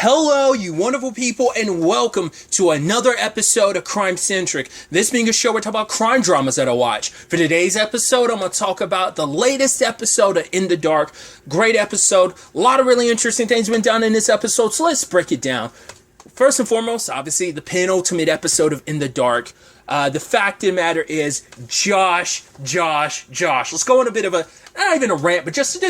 Hello, you wonderful people, and welcome to another episode of Crime Centric. This being a show where I talk about crime dramas that I watch. For today's episode, I'm going to talk about the latest episode of In the Dark. Great episode. A lot of really interesting things been done in this episode, so let's break it down. First and foremost, obviously, the penultimate episode of In the Dark. The fact of the matter is, Josh. Let's go on a bit of a, not even a rant, but just,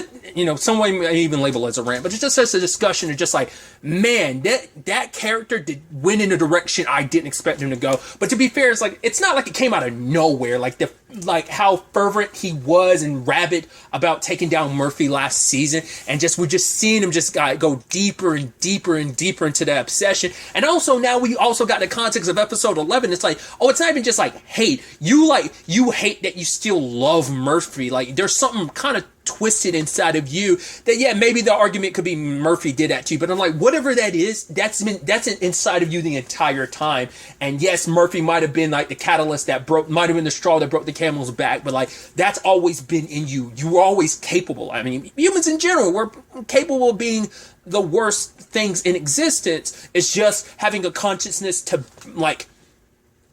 some way I even label it as a rant, but it's just as a discussion of just like, man, that character went in a direction I didn't expect him to go. But to be fair, it's not like it came out of nowhere, like how fervent he was and rabid about taking down Murphy last season, and we just seeing him just go deeper and deeper and deeper into that obsession. And also now we also got the context of episode 11. It's like, oh, it's not even just like hate. You hate that you still love Murphy. Like there's something kind of twisted inside of you that, yeah, maybe the argument could be Murphy did that to you, but I'm like, whatever that is, that's inside of you the entire time. And yes, Murphy might have been like the catalyst might have been the straw that broke the camel's back, but like that's always been in you. You were always capable. I mean, humans in general, we're capable of being the worst things in existence. It's just having a consciousness to like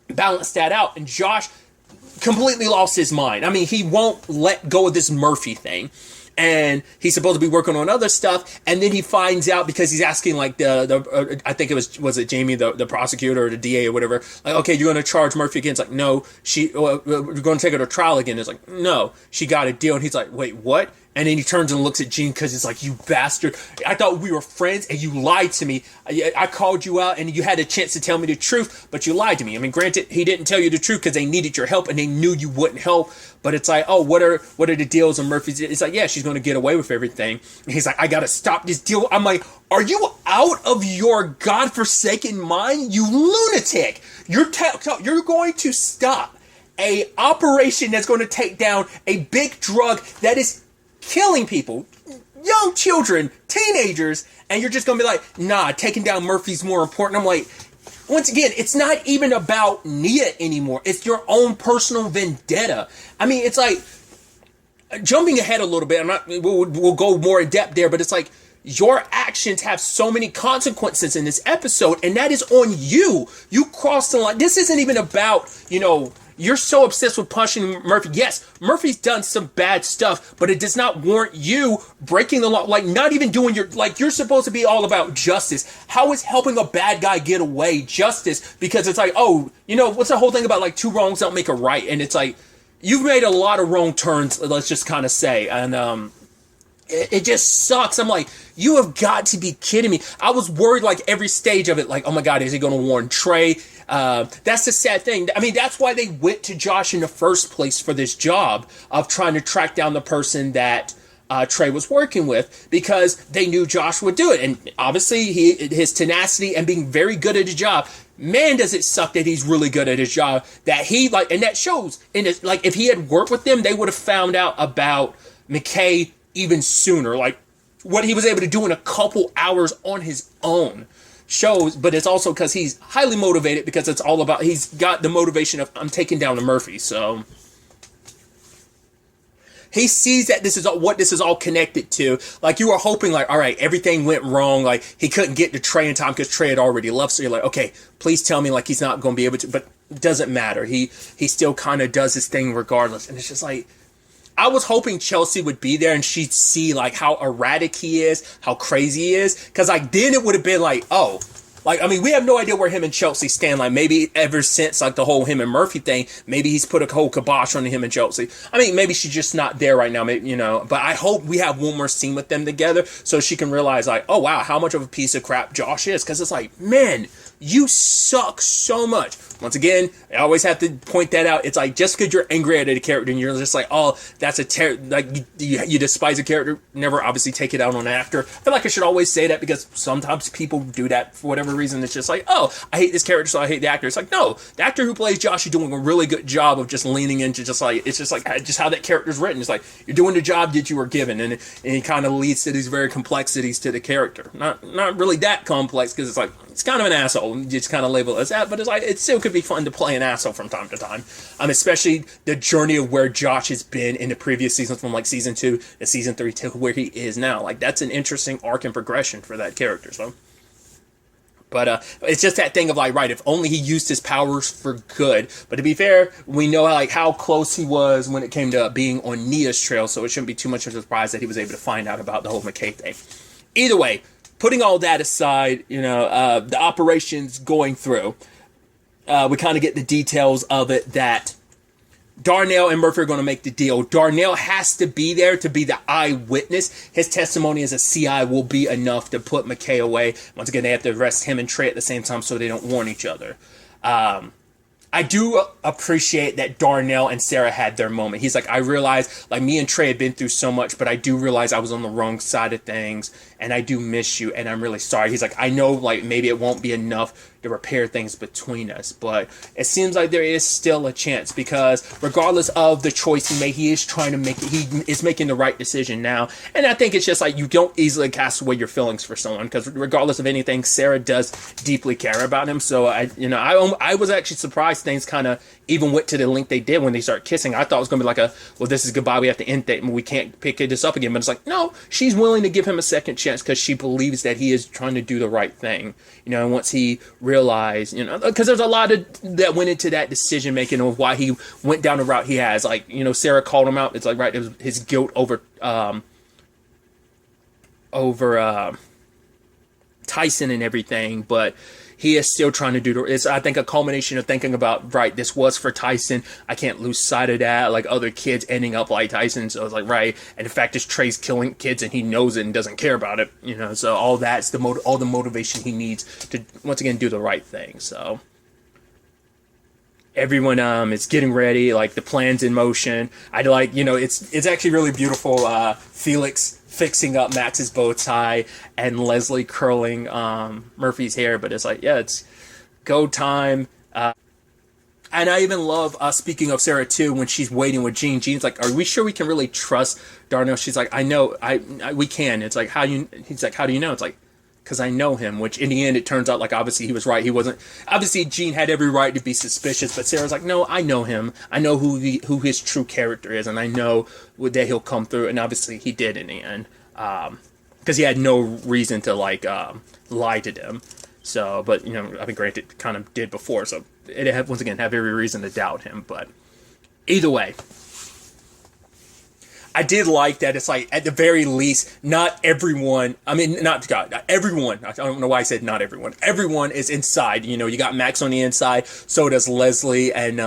balance that out. And Josh completely lost his mind. I mean, he won't let go of this Murphy thing, and he's supposed to be working on other stuff, and then he finds out because he's asking like I think it was it Jamie, the prosecutor or the DA or whatever, like, okay, you're going to charge Murphy again? It's like, no, we're going to take her to trial again. It's like, no, she got a deal. And he's like, wait, what? And then he turns and looks at Gene because he's like, you bastard. I thought we were friends and you lied to me. I called you out and you had a chance to tell me the truth, but you lied to me. I mean, granted, he didn't tell you the truth because they needed your help and they knew you wouldn't help. But it's like, oh, what are the deals? And Murphy's, it's like, yeah, she's going to get away with everything. And he's like, I got to stop this deal. I'm like, are you out of your godforsaken mind? You lunatic. You're going to stop a operation that's going to take down a big drug that is killing people, young children, teenagers, and you're just gonna be like, nah, taking down Murphy's more important. I'm like, once again, it's not even about Nia anymore. It's your own personal vendetta. I mean, it's like, jumping ahead a little bit, we'll go more in depth there, but it's like, your actions have so many consequences in this episode, and that is on you. You crossed the line. This isn't even about, you're so obsessed with punching Murphy. Yes, Murphy's done some bad stuff, but it does not warrant you breaking the law. Like, not even doing you're supposed to be all about justice. How is helping a bad guy get away justice? Because it's like, oh, what's the whole thing about like two wrongs don't make a right? And it's like, you've made a lot of wrong turns, let's just kind of say. And, it just sucks. I'm like, you have got to be kidding me. I was worried like every stage of it, like, oh my God, is he going to warn Trey? That's the sad thing. I mean, that's why they went to Josh in the first place for this job of trying to track down the person that Trey was working with, because they knew Josh would do it. And obviously his tenacity and being very good at his job. Man, does it suck that he's really good at his job, that he and that shows in it. Like, if he had worked with them, they would have found out about McKay even sooner, like what he was able to do in a couple hours on his own shows. But it's also because he's highly motivated, because it's all about, he's got the motivation of, I'm taking down the Murphy. So he sees that this is all connected to. Like, you were hoping, like, all right, everything went wrong, like he couldn't get to Trey in time because Trey had already left. So you're like, okay, please tell me like he's not going to be able to. But it doesn't matter. He still kind of does his thing regardless. And it's just like, I was hoping Chelsea would be there and she'd see like how erratic he is, how crazy he is. Because like then it would have been like, oh, like, I mean, we have no idea where him and Chelsea stand. Like, maybe ever since like the whole him and Murphy thing, maybe he's put a whole kibosh on him and Chelsea. I mean, maybe she's just not there right now, maybe, but I hope we have one more scene with them together so she can realize like, oh wow, how much of a piece of crap Josh is. Because it's like, man, you suck so much. Once again, I always have to point that out. It's like, just because you're angry at a character and you're just like, oh, that's you despise a character, never obviously take it out on an actor. I feel like I should always say that, because sometimes people do that for whatever reason. It's just like, oh, I hate this character, so I hate the actor. It's like, no, the actor who plays Josh is doing a really good job of just leaning into just like, it's just like just how that character's written. It's like, you're doing the job that you were given, and it kind of leads to these very complexities to the character. Not really that complex, because it's like, it's kind of an asshole. You just kind of label it as that, but it's like, it still could be fun to play an asshole from time to time. Especially the journey of where Josh has been in the previous seasons, from like season 2 to season 3 to where he is now. Like, that's an interesting arc and progression for that character. So But it's just that thing of like, right, if only he used his powers for good. But to be fair, we know like how close he was when it came to being on Nia's trail, so it shouldn't be too much of a surprise that he was able to find out about the whole McKay thing. Either way, putting all that aside, the operations going through, we kind of get the details of it that Darnell and Murphy are going to make the deal. Darnell has to be there to be the eyewitness. His testimony as a CI will be enough to put McKay away. Once again, they have to arrest him and Trey at the same time so they don't warn each other. I do appreciate that Darnell and Sarah had their moment. He's like, I realize, like, me and Trey had been through so much, but I do realize I was on the wrong side of things, and I do miss you, and I'm really sorry. He's like, I know, like, maybe it won't be enough to repair things between us, but it seems like there is still a chance, because regardless of the choice he made, he is trying to make it, he is making the right decision now, and I think it's just like, you don't easily cast away your feelings for someone, because regardless of anything, Sarah does deeply care about him, so I was actually surprised things kind of even went to the length they did when they start kissing. I thought it was going to be like well, this is goodbye, we have to end it, and we can't pick this up again. But it's like, no, she's willing to give him a second chance because she believes that he is trying to do the right thing. And once he realized, because there's a lot that went into that decision making of why he went down the route he has. Like, Sarah called him out. It's like, right, it was his guilt over Tyson and everything, but he is still trying to do it's, I think, a culmination of thinking about, right, this was for Tyson. I can't lose sight of that. Like, other kids ending up like Tyson. So it's like, right. And the fact is, Trey's killing kids and he knows it and doesn't care about it. So all that's all the motivation he needs to, once again, do the right thing. So everyone is getting ready. Like, the plan's in motion. It's actually really beautiful. Felix fixing up Max's bow tie and Leslie curling Murphy's hair, but it's like, yeah, it's go time. And I even love, speaking of Sarah too, when she's waiting with Jean's like, are we sure we can really trust Darnell? She's like, I know, we can. It's like, he's like, how do you know? It's like, because I know him, which in the end it turns out like obviously he was right. He wasn't, obviously Jean had every right to be suspicious, but Sarah's like, no, I know him. I know who his true character is, and I know that he'll come through, and obviously he did in the end, because he had no reason to lie to them. So, but I mean, granted, kind of did before, so it once again have every reason to doubt him. But either way, I did like that it's like, at the very least, not everyone, I mean, not everyone, I don't know why I said not everyone, everyone is inside. You got Max on the inside, so does Leslie, and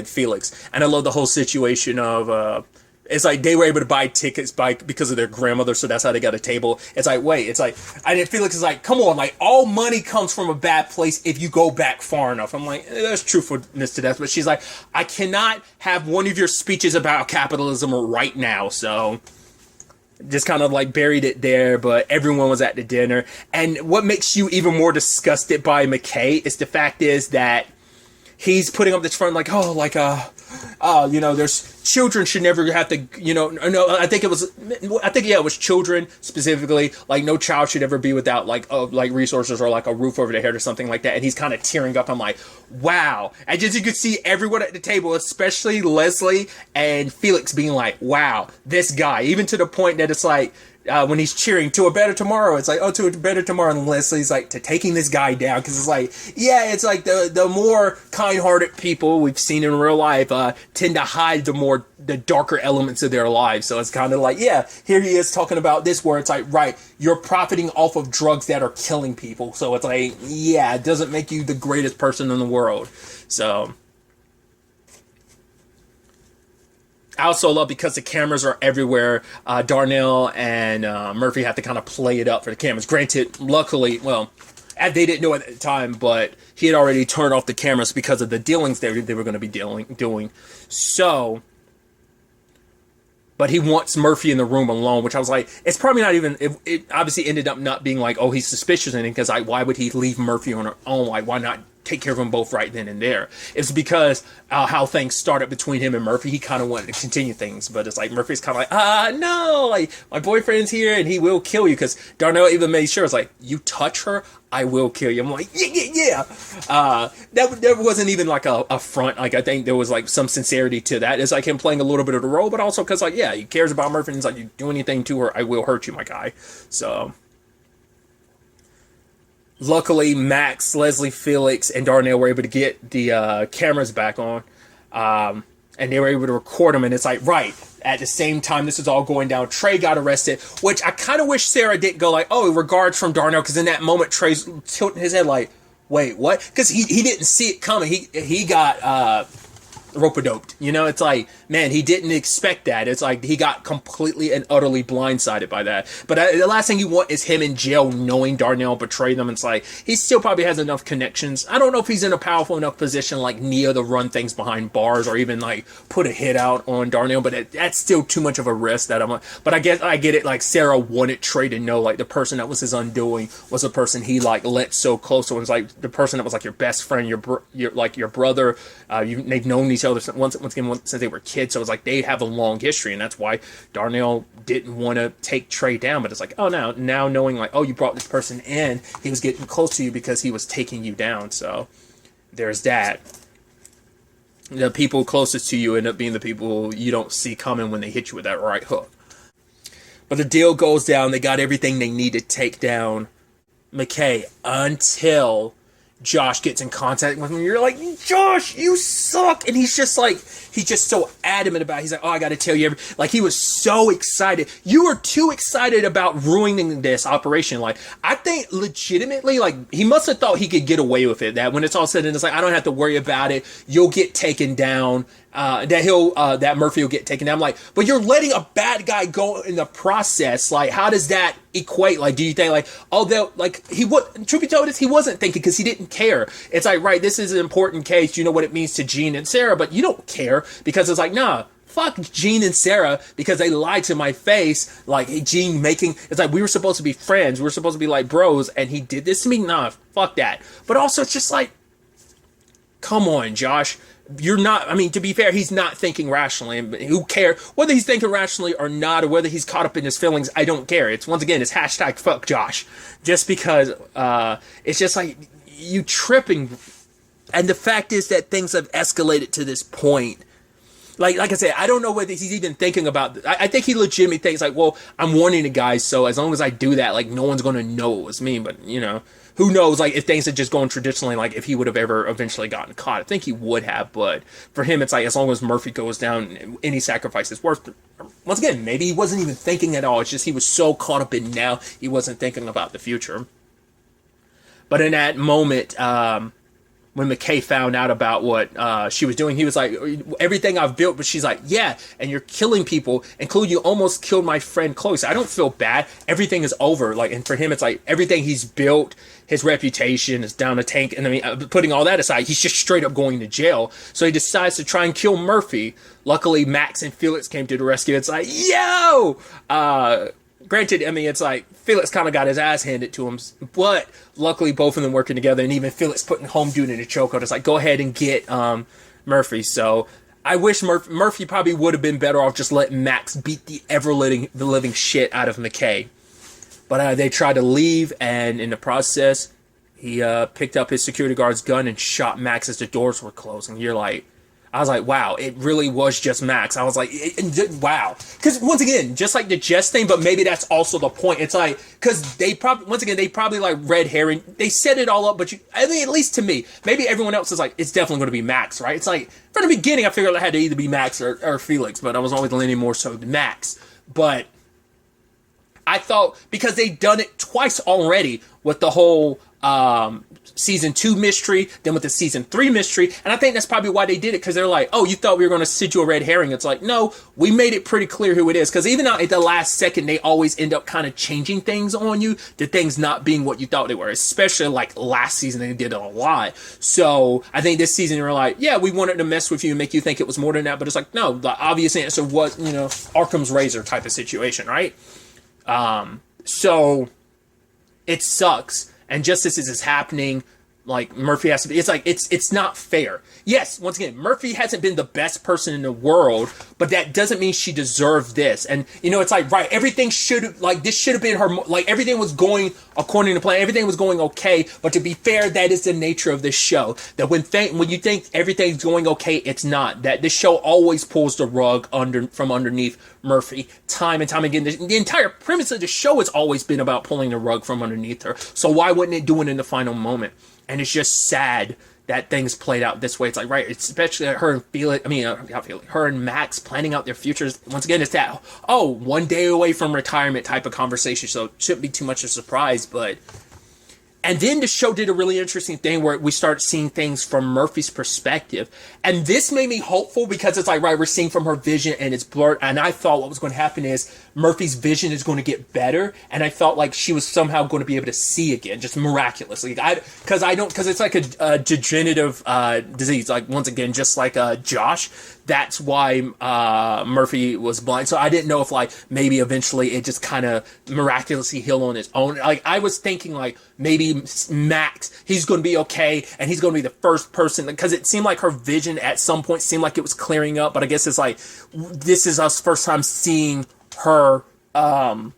Felix. And I love the whole situation of, it's like they were able to buy tickets because of their grandmother, so that's how they got a table. It's like, wait, it's like, and Felix is like, come on, like, all money comes from a bad place if you go back far enough. I'm like, there's truthfulness to that, but she's like, I cannot have one of your speeches about capitalism right now, so just kind of like buried it there. But everyone was at the dinner, and what makes you even more disgusted by McKay is the fact is that he's putting up this front like, there's children should never have to, no, I think it was children specifically, like, no child should ever be without like resources or like a roof over their head or something like that. And he's kind of tearing up. I'm like, wow. And just, you could see everyone at the table, especially Leslie and Felix, being like, wow, this guy, even to the point that it's like, when he's cheering to a better tomorrow, it's like, oh, to a better tomorrow. And Leslie's like, to taking this guy down. Because it's like, yeah, it's like the more kind-hearted people we've seen in real life tend to hide the darker elements of their lives. So it's kind of like, yeah, here he is talking about this where it's like, right, you're profiting off of drugs that are killing people. So it's like, yeah, it doesn't make you the greatest person in the world. So I also love, because the cameras are everywhere, Darnell and Murphy have to kind of play it up for the cameras. Granted, luckily, well, they didn't know at the time, but he had already turned off the cameras because of the dealings they were going to be doing. So, but he wants Murphy in the room alone, which I was like, it's probably not even, it obviously ended up not being like, oh, he's suspicious of anything, because like, why would he leave Murphy on her own? Like, why not take care of them both right then and there? It's because how things started between him and Murphy. He kind of wanted to continue things, but it's like Murphy's kind of like, no, like, my boyfriend's here and he will kill you, because Darnell even made sure, it's like, you touch her, I will kill you. I'm like, yeah. That wasn't even like a front. Like, I think there was like some sincerity to that. It's like him playing a little bit of the role, but also because, like, yeah, he cares about Murphy, and he's like, you do anything to her, I will hurt you, my guy. So Luckily, Max, Leslie, Felix, and Darnell were able to get the cameras back on, and they were able to record them. And it's like, right at the same time, this is all going down. Trey got arrested, which I kind of wish Sarah didn't go like, "Oh, regards from Darnell," because in that moment, Trey's tilting his head like, "Wait, what?" Because he didn't see it coming. He got rope-a-doped. You know, it's like, man, he didn't expect that. It's like he got completely and utterly blindsided by that. But the last thing you want is him in jail knowing Darnell betrayed them. It's like, he still probably has enough connections. I don't know if he's in a powerful enough position like Nia to run things behind bars or even like put a hit out on Darnell, but that's still too much of a risk that but I guess I get it. Like, Sarah wanted Trey to know, like, the person that was his undoing was a person he like let so close. So it was like the person that was like your best friend, your brother. They've known each other once again since they were kids, so it's like they have a long history, and that's why Darnell didn't want to take Trey down. But it's like, oh, now knowing like, oh, you brought this person in, he was getting close to you because he was taking you down. So there's that. The people closest to you end up being the people you don't see coming when they hit you with that right hook. But the deal goes down. They got everything they need to take down McKay until Josh gets in contact with him. You're like, Josh, you suck. And he's just so adamant about it. He's like, oh, I got to tell you. Like, he was so excited. You were too excited about ruining this operation. Like, I think legitimately, like, he must have thought he could get away with it. That when it's all said and it's like, I don't have to worry about it. You'll get taken down. That Murphy will get taken down. I'm like, but you're letting a bad guy go in the process. Like, how does that equate? Like, do you think like, oh, they'll like, truth be told, he wasn't thinking because he didn't care. It's like, right, this is an important case. You know what it means to Gene and Sarah, but you don't care because it's like, nah, fuck Gene and Sarah because they lied to my face. Like, hey, Gene it's like, we were supposed to be friends. We were supposed to be like bros, and he did this to me. Nah, fuck that. But also, it's just like, come on, Josh. You're not, I mean, to be fair, he's not thinking rationally. Who cares? Whether he's thinking rationally or not, or whether he's caught up in his feelings, I don't care. It's, once again, it's hashtag fuck Josh. Just because it's just like, you tripping. And the fact is that things have escalated to this point. Like I said, I don't know whether he's even thinking about I think he legitimately thinks like, well, I'm warning the guys, so as long as I do that, like, no one's going to know it was me. But, you know, who knows, like, if things had just gone traditionally, like, if he would have ever eventually gotten caught. I think he would have, but for him, it's like, as long as Murphy goes down, any sacrifice is worth it. Once again, maybe he wasn't even thinking at all. It's just he was so caught up in now, he wasn't thinking about the future. But in that moment, when McKay found out about what she was doing, he was like, everything I've built, but she's like, yeah, and you're killing people, including you almost killed my friend Chloe. So I don't feel bad. Everything is over. Like, and for him, it's like everything he's built, his reputation is down the tank. And I mean, putting all that aside, he's just straight up going to jail. So he decides to try and kill Murphy. Luckily, Max and Felix came to the rescue. It's like, yo! Granted, I mean, it's like Felix kind of got his ass handed to him, but luckily both of them working together, and even Felix putting home dude in a chokehold. It's like, go ahead and get Murphy. So I wish Murphy probably would have been better off just letting Max beat the living shit out of McKay. But they tried to leave, and in the process, he picked up his security guard's gun and shot Max as the doors were closing. You're like, I was like, wow, it really was just Max. I was like, wow. Because once again, just like the Jess thing, but maybe that's also the point. It's like, because they probably like red herring. They set it all up, but I mean, at least to me, maybe everyone else is like, it's definitely going to be Max, right? It's like, from the beginning, I figured it had to either be Max or Felix, but I was always leaning more so to Max. But I thought, because they'd done it twice already with the whole season 2 mystery, then with the season 3 mystery, and I think that's probably why they did it, because they're like, oh, you thought we were going to sit you a red herring. It's like, no, we made it pretty clear who it is, because even at the last second, they always end up kind of changing things on you, the things not being what you thought they were, especially like last season, they did it a lot. So I think this season, they were like, yeah, we wanted to mess with you and make you think it was more than that, but it's like, no, the obvious answer was, you know, Occam's razor type of situation, right? So it sucks. And just as this is happening, like, Murphy has to be, it's like, it's not fair. Yes, once again, Murphy hasn't been the best person in the world, but that doesn't mean she deserved this. And, you know, it's like, right, everything this should have been her, like, everything was going according to plan, everything was going okay, but to be fair, that is the nature of this show. That when you think everything's going okay, it's not. That this show always pulls the rug from underneath Murphy time and time again. The entire premise of the show has always been about pulling the rug from underneath her. So why wouldn't it do it in the final moment? And it's just sad that things played out this way. It's like, right, it's especially her and Felix, her and Max planning out their futures. Once again, it's that, oh, 1 day away from retirement type of conversation. So it shouldn't be too much of a surprise, but... And then the show did a really interesting thing where we start seeing things from Murphy's perspective. And this made me hopeful because it's like, right, we're seeing from her vision and it's blurred. And I thought what was going to happen is Murphy's vision is going to get better. And I felt like she was somehow going to be able to see again, just miraculously. Because it's like a degenerative disease. Like, once again, just like Josh. That's why Murphy was blind. So I didn't know if, like, maybe eventually it just kind of miraculously healed on its own. Like, I was thinking, like, maybe Max, he's going to be okay, and he's going to be the first person, because it seemed like her vision at some point seemed like it was clearing up, but I guess it's like, this is us first time seeing her, from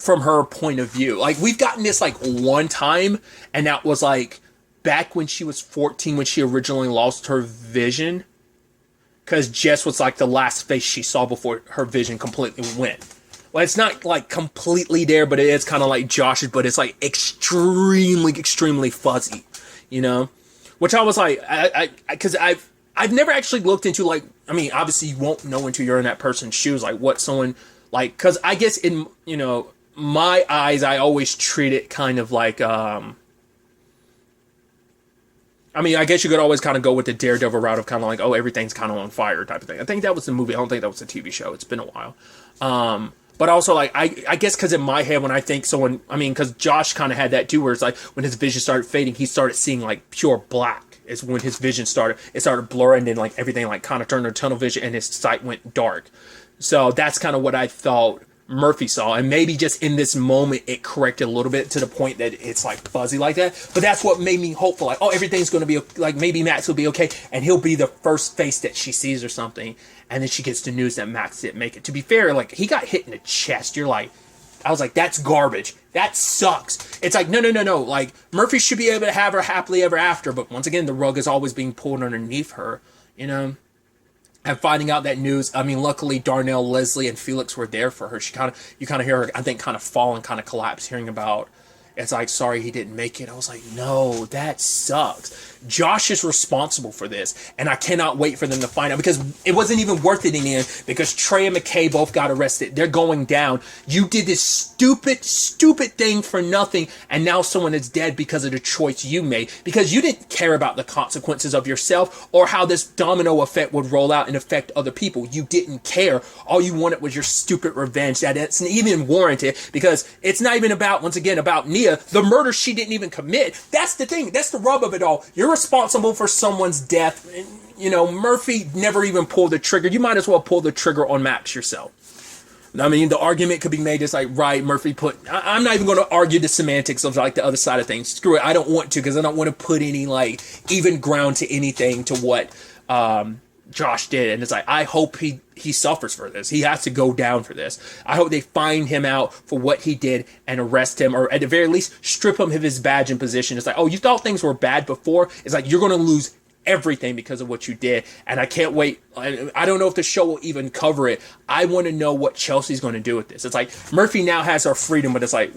her point of view. Like, we've gotten this, like, one time, and that was, like, back when she was 14, when she originally lost her vision, because Jess was like the last face she saw before her vision completely went. Well, it's not like completely there, but it is kind of like Josh's, but it's like extremely fuzzy, you know? Which I was like, because I've never actually looked into, like, I mean, obviously you won't know until you're in that person's shoes, like what someone, like, because I guess in, you know, my eyes, I always treat it kind of like, I mean, I guess you could always kind of go with the Daredevil route of kind of like, oh, everything's kind of on fire type of thing. I think that was the movie. I don't think that was the TV show. It's been a while. But also, like, I guess because in my head, when I think someone, I mean, because Josh kind of had that too, where it's like, when his vision started fading, he started seeing, like, pure black. Is when his vision started. It started blurring, and then, like, everything, like, kind of turned to tunnel vision, and his sight went dark. So that's kind of what I thought Murphy saw, and maybe just in this moment it corrected a little bit to the point that it's like fuzzy like that. But that's what made me hopeful, like, oh, everything's going to be like, maybe Max will be okay, and he'll be the first face that she sees or something. And then she gets the news that Max didn't make it. To be fair, like, he got hit in the chest. You're like, I was like, that's garbage. That sucks. It's like, no. Like, Murphy should be able to have her happily ever after, but once again, the rug is always being pulled underneath her, you know. And finding out that news, I mean, luckily Darnell, Leslie, and Felix were there for her. You kind of hear her, I think, kind of fall and kind of collapse, hearing about, it's like, sorry he didn't make it. I was like, no, that sucks. Josh is responsible for this, and I cannot wait for them to find out, because it wasn't even worth it in the end, because Trey and McKay both got arrested. They're going down. You did this stupid thing for nothing, and now someone is dead because of the choice you made, because you didn't care about the consequences of yourself or how this domino effect would roll out and affect other people. You didn't care. All you wanted was your stupid revenge that it's even warranted, because it's not even about, once again, about Nia, the murder she didn't even commit. That's the thing. That's the rub of it all. You're responsible for someone's death. You know, Murphy never even pulled the trigger. You might as well pull the trigger on Max yourself. I mean, the argument could be made as like, right, Murphy I'm not even going to argue the semantics of like the other side of things. Screw it. I don't want to, because I don't want to put any like even ground to anything to what Josh did. And it's like, I hope he suffers for this. He has to go down for this. I hope they find him out for what he did and arrest him, or at the very least strip him of his badge and position. It's like, oh, you thought things were bad before? It's like, you're going to lose everything because of what you did. And I can't wait. I don't know if the show will even cover it. I want to know what Chelsea's going to do with this. It's like, Murphy now has her freedom, but it's like,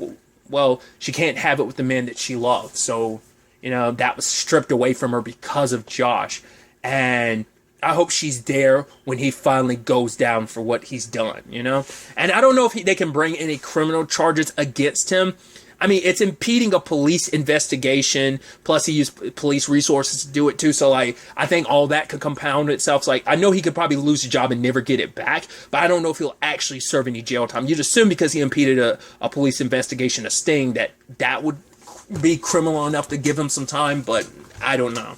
well, she can't have it with the man that she loved. So, you know, that was stripped away from her because of Josh. And I hope she's there when he finally goes down for what he's done, you know? And I don't know if they can bring any criminal charges against him. I mean, it's impeding a police investigation, plus he used police resources to do it too, so, like, I think all that could compound itself. So, like, I know he could probably lose his job and never get it back, but I don't know if he'll actually serve any jail time. You'd assume because he impeded a police investigation, a sting, that would be criminal enough to give him some time, but I don't know.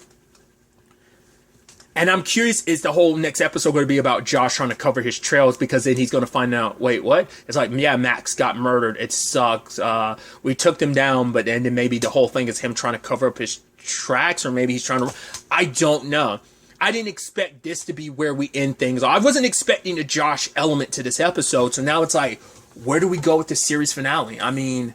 And I'm curious, is the whole next episode going to be about Josh trying to cover his trails? Because then he's going to find out, wait, what? It's like, yeah, Max got murdered. It sucks. We took them down, but then maybe the whole thing is him trying to cover up his tracks, or maybe he's trying to... I don't know. I didn't expect this to be where we end things. I wasn't expecting a Josh element to this episode, so now it's like, where do we go with the series finale? I mean...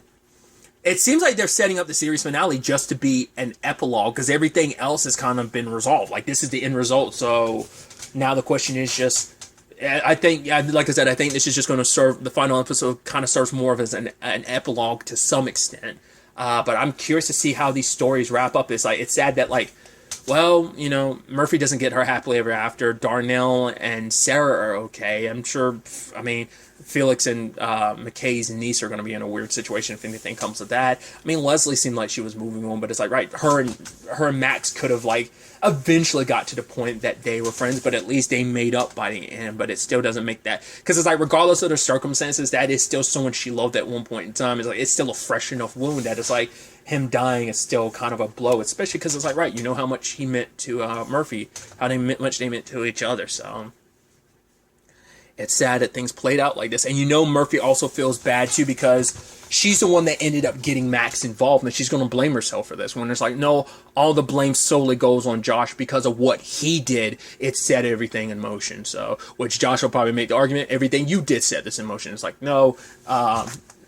It seems like they're setting up the series finale just to be an epilogue, because everything else has kind of been resolved. Like, this is the end result, so now the question is just, I think, like I said, I think this is just going to serve, the final episode kind of serves more of as an epilogue to some extent. But I'm curious to see how these stories wrap up. It's sad that, like, well, Murphy doesn't get her happily ever after. Darnell and Sarah are okay. I'm sure, I mean, Felix and McKay's niece are going to be in a weird situation if anything comes of that. I mean, Leslie seemed like she was moving on, but it's like, right, her and Max could have, like, eventually got to the point that they were friends, but at least they made up by the end. But it still doesn't make that, because it's like, regardless of the circumstances, that is still someone she loved at one point in time. It's like, it's still a fresh enough wound that it's like, him dying is still kind of a blow, especially because it's like, right, you know how much he meant to Murphy, much they meant to each other. So it's sad that things played out like this. And Murphy also feels bad too, because she's the one that ended up getting Max involved, and she's going to blame herself for this, when it's like, no, all the blame solely goes on Josh because of what he did. It set everything in motion. So, which Josh will probably make the argument, everything you did set this in motion. It's like, no,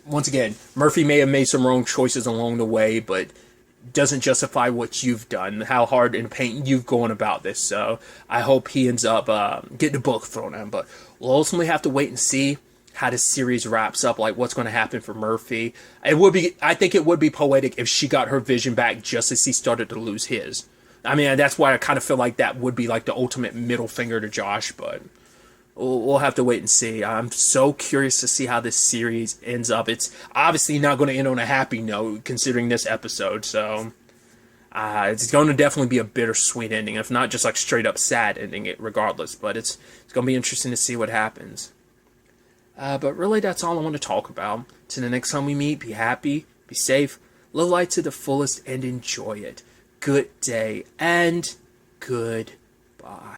once again, Murphy may have made some wrong choices along the way, but doesn't justify what you've done, how hard in pain you've gone about this. So I hope he ends up getting the book thrown at him. But we'll ultimately have to wait and see how this series wraps up, like what's going to happen for Murphy. I think it would be poetic if she got her vision back just as he started to lose his. I mean, that's why I kind of feel like that would be like the ultimate middle finger to Josh, but we'll have to wait and see. I'm so curious to see how this series ends up. It's obviously not going to end on a happy note, considering this episode. So it's going to definitely be a bittersweet ending, if not just like straight up sad ending it regardless. But it's going to be interesting to see what happens. But really, that's all I want to talk about. Till the next time we meet, be happy, be safe, live life to the fullest, and enjoy it. Good day, and goodbye.